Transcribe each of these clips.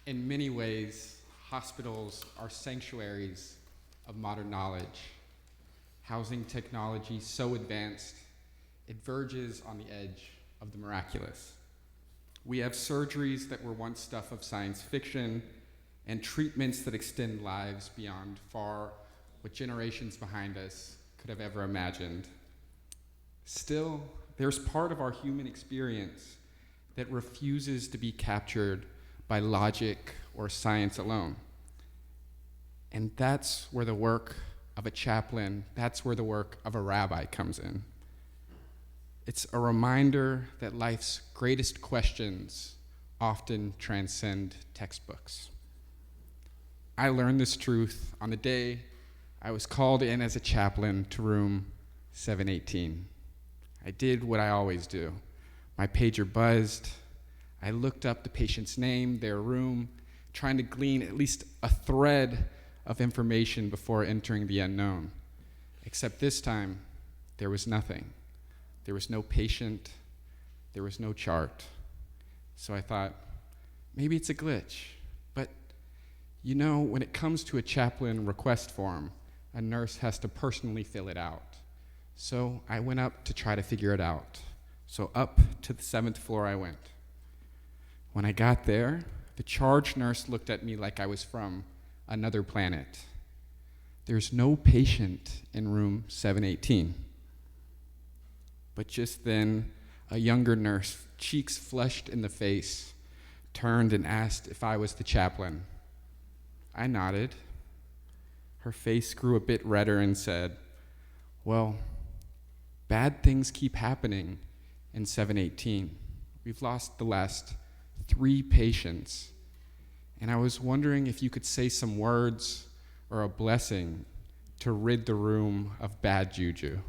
In many ways, hospitals are sanctuaries of modern knowledge. Housing technology so advanced, it verges on the edge of the miraculous. We have surgeries that were once stuff of science fiction and treatments that extend lives beyond far what generations behind us could have ever imagined. Still, there's part of our human experience that refuses to be captured by logic or science alone. And that's where the work of a chaplain, that's where the work of a rabbi comes in. It's a reminder that life's greatest questions often transcend textbooks. I learned this truth on the day I was called in as a chaplain to room 718. I did what I always do. My pager buzzed. I looked up the patient's name, their room, trying to glean at least a thread of information before entering the unknown. Except this time, there was nothing. There was no patient. There was no chart. So I thought, maybe it's a glitch. But you know, when it comes to a chaplain request form, a nurse has to personally fill it out. So I went up to try to figure it out. So up to the 7th floor I went. When I got there, the charge nurse looked at me like I was from another planet. There's no patient in room 718. But just then, a younger nurse, cheeks flushed in the face, turned and asked if I was the chaplain. I nodded. Her face grew a bit redder and said, "Well, bad things keep happening in 718. We've lost the last 3 patients, and I was wondering if you could say some words or a blessing to rid the room of bad juju."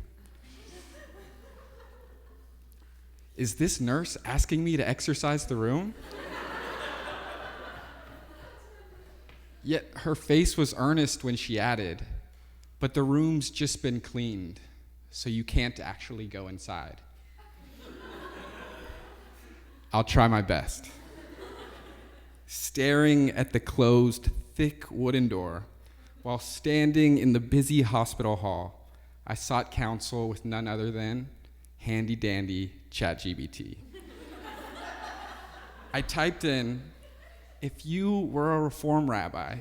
Is this nurse asking me to exorcise the room? Yet her face was earnest when she added, "But the room's just been cleaned, so you can't actually go inside." I'll try my best. Staring at the closed, thick wooden door, while standing in the busy hospital hall, I sought counsel with none other than handy-dandy ChatGPT. I typed in, "If you were a reform rabbi,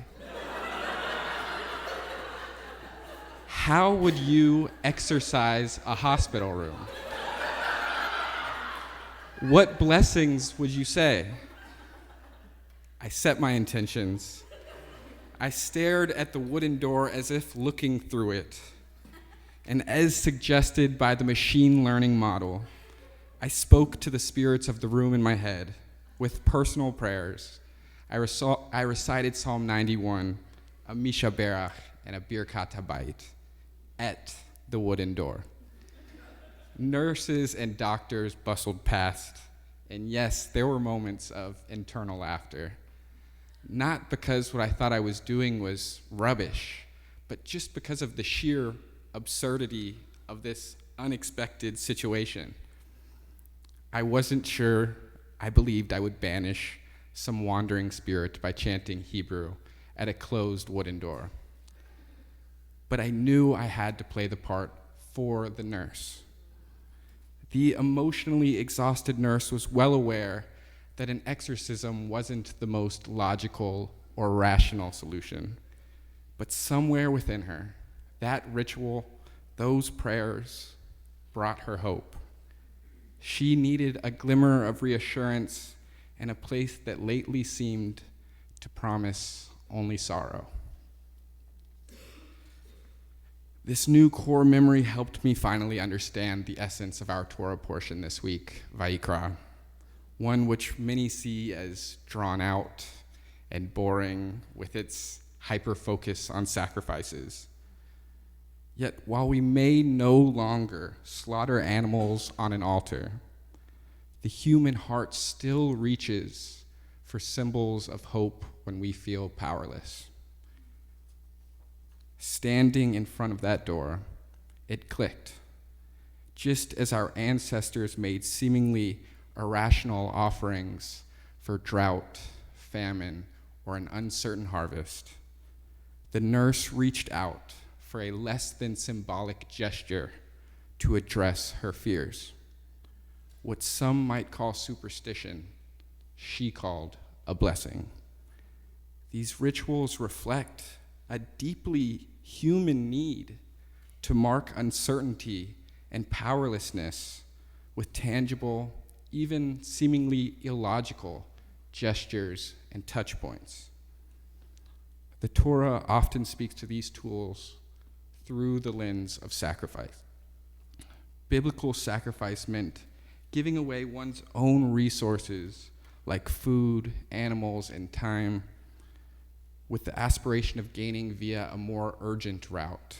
how would you exorcise a hospital room? What blessings would you say?" I set my intentions. I stared at the wooden door as if looking through it. And as suggested by the machine learning model, I spoke to the spirits of the room in my head with personal prayers. I recited Psalm 91, a Misha Berach, and a Birkat Habayit at the wooden door. Nurses and doctors bustled past, and yes, there were moments of internal laughter. Not because what I thought I was doing was rubbish, but just because of the sheer absurdity of this unexpected situation. I wasn't sure I believed I would banish some wandering spirit by chanting Hebrew at a closed wooden door. But I knew I had to play the part for the nurse. The emotionally exhausted nurse was well aware that an exorcism wasn't the most logical or rational solution. But somewhere within her, that ritual, those prayers, brought her hope. She needed a glimmer of reassurance in a place that lately seemed to promise only sorrow. This new core memory helped me finally understand the essence of our Torah portion this week, Vayikra, one which many see as drawn out and boring with its hyper-focus on sacrifices. Yet while we may no longer slaughter animals on an altar, the human heart still reaches for symbols of hope when we feel powerless. Standing in front of that door, it clicked. Just as our ancestors made seemingly irrational offerings for drought, famine, or an uncertain harvest, the nurse reached out for a less than symbolic gesture to address her fears. What some might call superstition, she called a blessing. These rituals reflect a deeply human need to mark uncertainty and powerlessness with tangible, even seemingly illogical gestures and touch points. The Torah often speaks to these tools through the lens of sacrifice. Biblical sacrifice meant giving away one's own resources like food, animals, and time with the aspiration of gaining via a more urgent route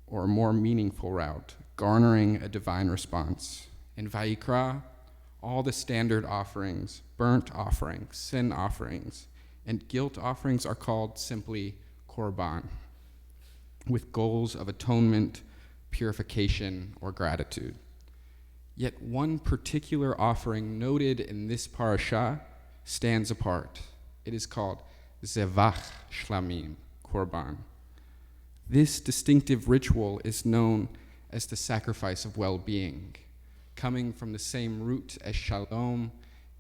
or a more meaningful route, garnering a divine response. In Vayikra, all the standard offerings, burnt offerings, sin offerings, and guilt offerings are called simply korban, with goals of atonement, purification, or gratitude. Yet one particular offering noted in this parasha stands apart. It is called Zevach Shlamim, korban. This distinctive ritual is known as the sacrifice of well-being, coming from the same root as shalom,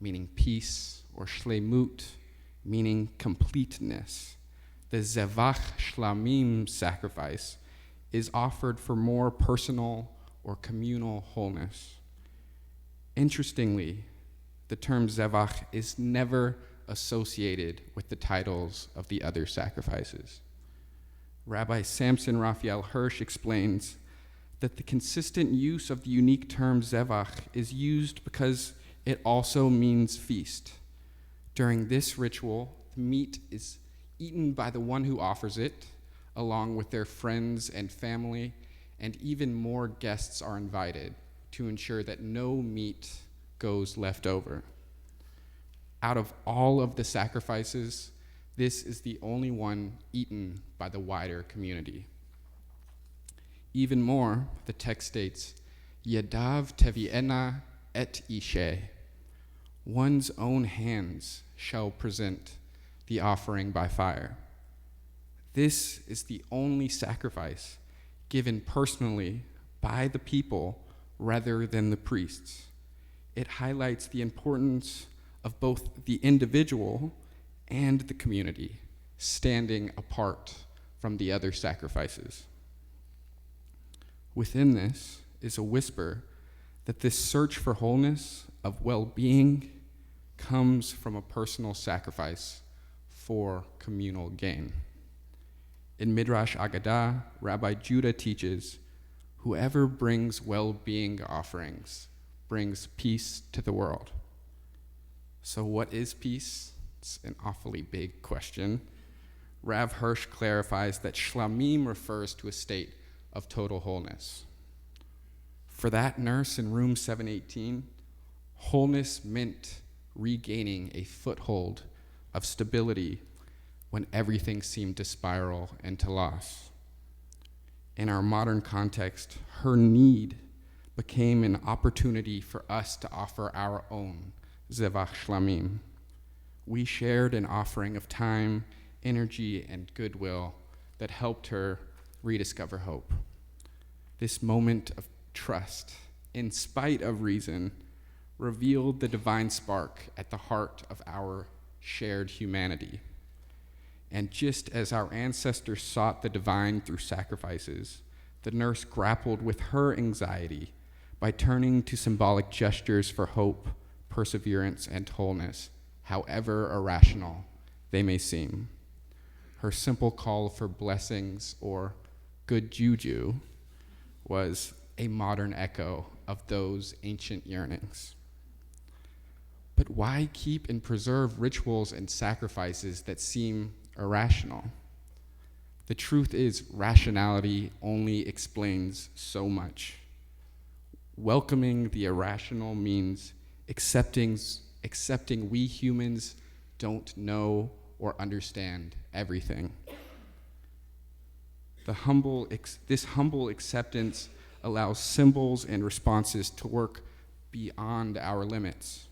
meaning peace, or shlemut, meaning completeness. The Zevach Shlamim sacrifice is offered for more personal or communal wholeness. Interestingly, the term Zevach is never associated with the titles of the other sacrifices. Rabbi Samson Raphael Hirsch explains that the consistent use of the unique term Zevach is used because it also means feast. During this ritual, the meat is eaten by the one who offers it, along with their friends and family, and even more guests are invited to ensure that no meat goes left over. Out of all of the sacrifices, this is the only one eaten by the wider community. Even more, the text states, Yadav teviena et ishe. One's own hands shall present the offering by fire. This is the only sacrifice given personally by the people rather than the priests. It highlights the importance of both the individual and the community, standing apart from the other sacrifices. Within this is a whisper that this search for wholeness, of well-being, comes from a personal sacrifice for communal gain. In Midrash Agadah, Rabbi Judah teaches, whoever brings well-being offerings brings peace to the world. So what is peace? It's an awfully big question. Rav Hirsch clarifies that shlamim refers to a state of total wholeness. For that nurse in room 718, wholeness meant regaining a foothold of stability when everything seemed to spiral into loss. In our modern context, her need became an opportunity for us to offer our own Zevach Shlamim. We shared an offering of time, energy, and goodwill that helped her rediscover hope. This moment of trust, in spite of reason, revealed the divine spark at the heart of our shared humanity. And just as our ancestors sought the divine through sacrifices, the nurse grappled with her anxiety by turning to symbolic gestures for hope, perseverance, and wholeness, however irrational they may seem. Her simple call for blessings or good juju was a modern echo of those ancient yearnings. But why keep and preserve rituals and sacrifices that seem irrational? The truth is, rationality only explains so much. Welcoming the irrational means accepting we humans don't know or understand everything. This humble acceptance allows symbols and responses to work beyond our limits.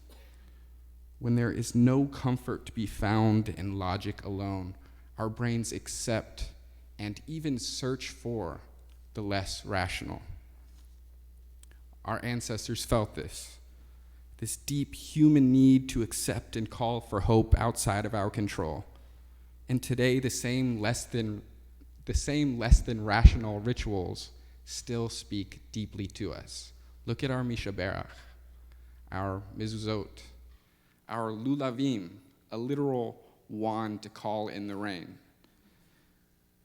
When there is no comfort to be found in logic alone, our brains accept and even search for the less rational. Our ancestors felt this deep human need to accept and call for hope outside of our control. And today, the same less than rational rituals still speak deeply to us. Look at our Mishaberach, our mezuzot, our lulavim, a literal wand to call in the rain.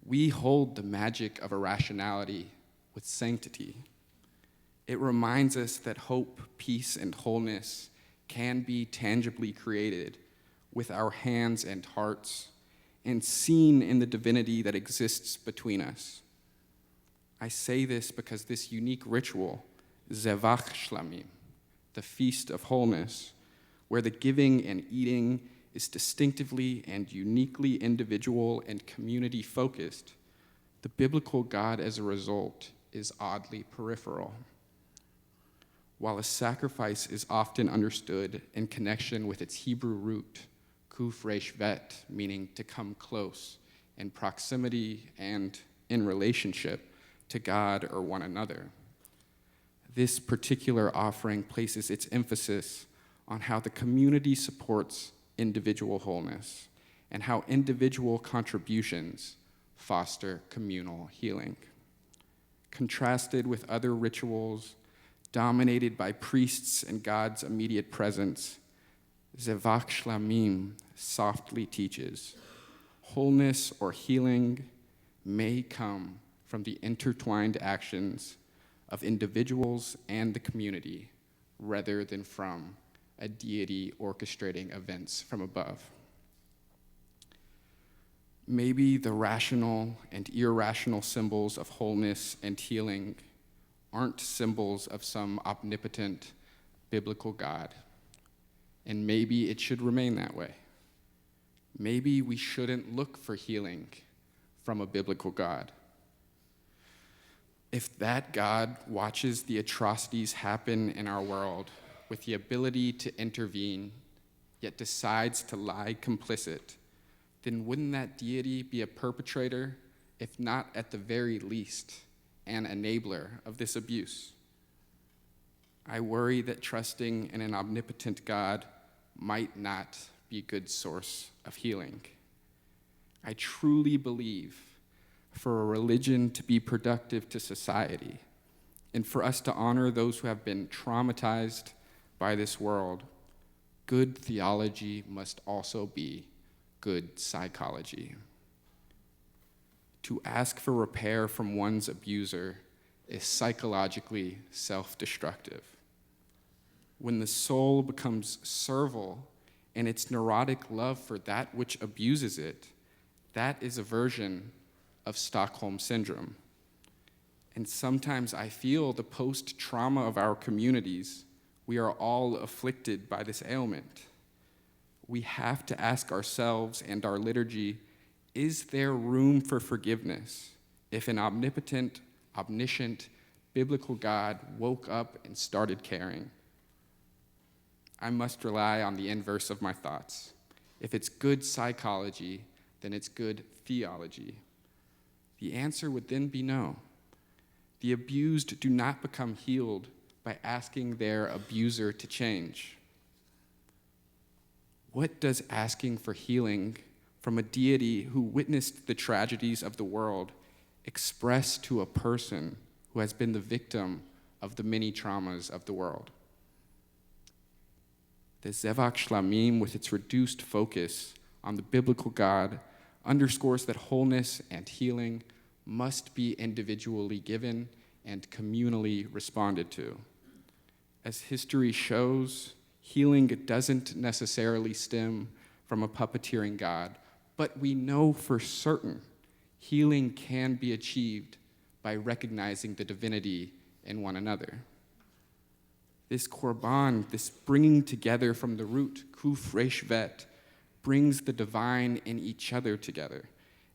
We hold the magic of irrationality with sanctity. It reminds us that hope, peace, and wholeness can be tangibly created with our hands and hearts and seen in the divinity that exists between us. I say this because this unique ritual, Zevach Shlamim, the Feast of Wholeness, where the giving and eating is distinctively and uniquely individual and community-focused, the biblical God as a result is oddly peripheral. While a sacrifice is often understood in connection with its Hebrew root, kuf resh vet, meaning to come close, in proximity and in relationship to God or one another, this particular offering places its emphasis on how the community supports individual wholeness and how individual contributions foster communal healing. Contrasted with other rituals dominated by priests and God's immediate presence, Zevach Shlamim softly teaches wholeness or healing may come from the intertwined actions of individuals and the community rather than from a deity orchestrating events from above. Maybe the rational and irrational symbols of wholeness and healing aren't symbols of some omnipotent biblical God, and maybe it should remain that way. Maybe we shouldn't look for healing from a biblical God. If that God watches the atrocities happen in our world with the ability to intervene, yet decides to lie complicit, then wouldn't that deity be a perpetrator, if not at the very least, an enabler of this abuse? I worry that trusting in an omnipotent God might not be a good source of healing. I truly believe for a religion to be productive to society and for us to honor those who have been traumatized by this world, good theology must also be good psychology. To ask for repair from one's abuser is psychologically self-destructive. When the soul becomes servile in its neurotic love for that which abuses it, that is a version of Stockholm Syndrome. And sometimes I feel the post-trauma of our communities, we are all afflicted by this ailment. We have to ask ourselves and our liturgy, is there room for forgiveness if an omnipotent, omniscient, biblical God woke up and started caring? I must rely on the inverse of my thoughts. If it's good psychology, then it's good theology. The answer would then be no. The abused do not become healed by asking their abuser to change. What does asking for healing from a deity who witnessed the tragedies of the world express to a person who has been the victim of the many traumas of the world? The Zevach Shlamim, with its reduced focus on the biblical God, underscores that wholeness and healing must be individually given and communally responded to. As history shows, healing doesn't necessarily stem from a puppeteering God, but we know for certain healing can be achieved by recognizing the divinity in one another. This korban, this bringing together from the root, kuf resh vet, brings the divine in each other together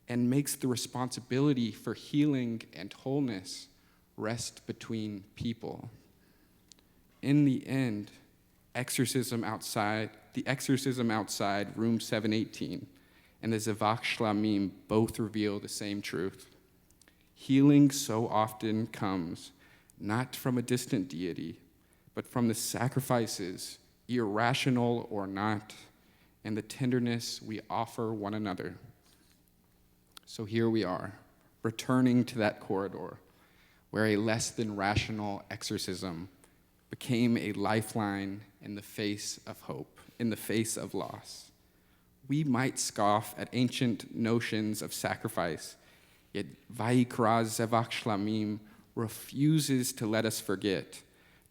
and makes the responsibility for healing and wholeness rest between people. In the end, exorcism outside the exorcism outside room 718 and the Zevach Shlamim both reveal the same truth. Healing so often comes not from a distant deity, but from the sacrifices, irrational or not, and the tenderness we offer one another. So here we are, returning to that corridor where a less than rational exorcism became a lifeline in the face of hope, in the face of loss. We might scoff at ancient notions of sacrifice, yet Vayikra's Zevach Shlamim refuses to let us forget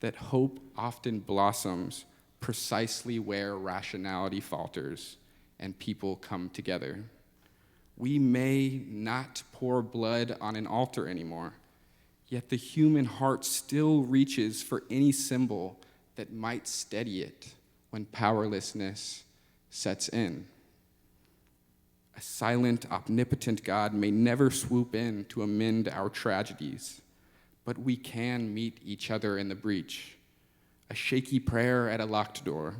that hope often blossoms precisely where rationality falters and people come together. We may not pour blood on an altar anymore, yet the human heart still reaches for any symbol that might steady it when powerlessness sets in. A silent, omnipotent God may never swoop in to amend our tragedies, but we can meet each other in the breach. A shaky prayer at a locked door,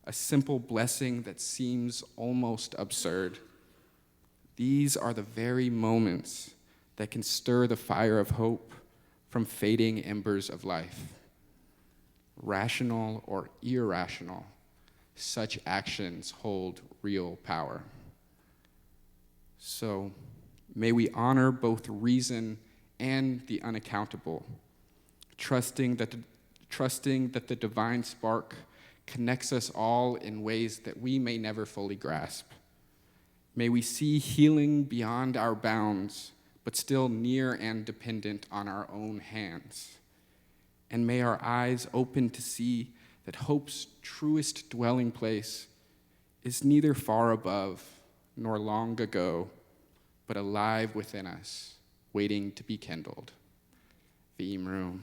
a simple blessing that seems almost absurd. These are the very moments that can stir the fire of hope from fading embers of life. Rational or irrational, such actions hold real power. So may we honor both reason and the unaccountable, trusting that the divine spark connects us all in ways that we may never fully grasp. May we see healing beyond our bounds, but still near and dependent on our own hands. And may our eyes open to see that hope's truest dwelling place is neither far above nor long ago, but alive within us, waiting to be kindled. Vayikra.